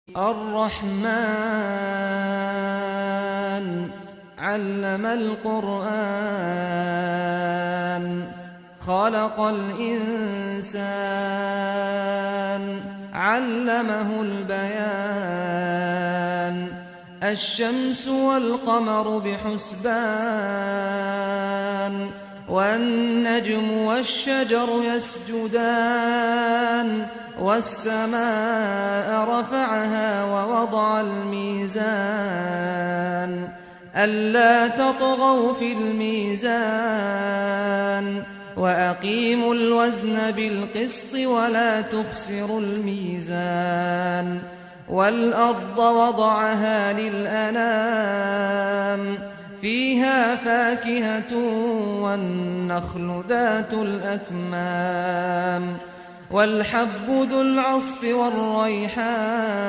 الرحمن علم القرآن خلق الإنسان علمه البيان الشمس والقمر بحسبان والنجم والشجر يسجدان والسماء رفعها ووضع الميزان ألا تطغوا في الميزان وأقيموا الوزن بالقسط ولا تخسروا الميزان والأرض وضعها للأنام فيها فاكهة والنخل ذات الأكمام والحب ذو العصف والريحان